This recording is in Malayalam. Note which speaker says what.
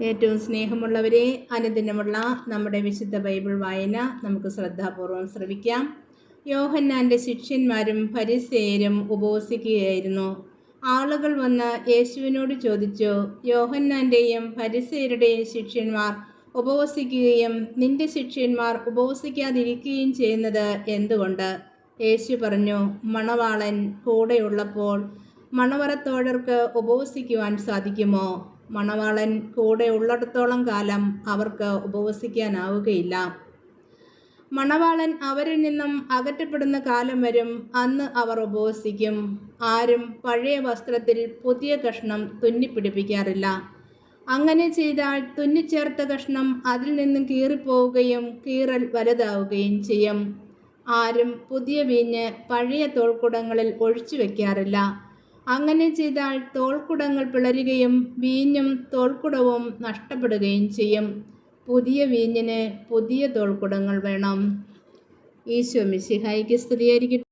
Speaker 1: ഏറ്റവും സ്നേഹമുള്ളവരെ, അനുദിനമുള്ള നമ്മുടെ വിശുദ്ധ ബൈബിൾ വായന നമുക്ക് ശ്രദ്ധാപൂർവം ശ്രവിക്കാം. യോഹന്നാന്റെ ശിഷ്യന്മാരും ഫരിസേയരും ഉപവസിക്കുകയായിരുന്നു. ആളുകൾ വന്ന് യേശുവിനോട് ചോദിച്ചു, യോഹന്നാന്റെയും ഫരിസേയരുടെയും ശിഷ്യന്മാർ ഉപവസിക്കുകയും നിന്റെ ശിഷ്യന്മാർ ഉപവസിക്കാതിരിക്കുകയും ചെയ്യുന്നത് എന്തുകൊണ്ട്? യേശു പറഞ്ഞു, മണവാളൻ കൂടെയുള്ളപ്പോൾ മണവറത്തോഴർക്ക് ഉപവസിക്കുവാൻ സാധിക്കുമോ? മണവാളൻ കൂടെ ഉള്ളിടത്തോളം കാലം അവർക്ക് ഉപവസിക്കാനാവുകയില്ല. മണവാളൻ അവരിൽ നിന്നും അകറ്റപ്പെടുന്ന കാലം വരും, അന്ന് അവർ ഉപവസിക്കും. ആരും പഴയ വസ്ത്രത്തിൽ പുതിയ കഷ്ണം തുന്നിപ്പിടിപ്പിക്കാറില്ല. അങ്ങനെ ചെയ്താൽ തുന്നിച്ചേർത്ത കഷ്ണം അതിൽ നിന്നും കീറിപ്പോവുകയും കീറൽ വലുതാവുകയും ചെയ്യും. ആരും പുതിയ വീഞ്ഞ് പഴയ തോൽക്കുടങ്ങളിൽ ഒഴിച്ചു വെക്കാറില്ല. അങ്ങനെ ചെയ്താൽ തോൽക്കുടങ്ങൾ പിളരുകയും വീഞ്ഞും തോൽക്കുടവും നഷ്ടപ്പെടുകയും ചെയ്യും. പുതിയ വീഞ്ഞിന് പുതിയ തോൽക്കുടങ്ങൾ വേണം. ഈശോ മിശിഹായ്ക്ക് സ്തുതിയായിരിക്കട്ടെ.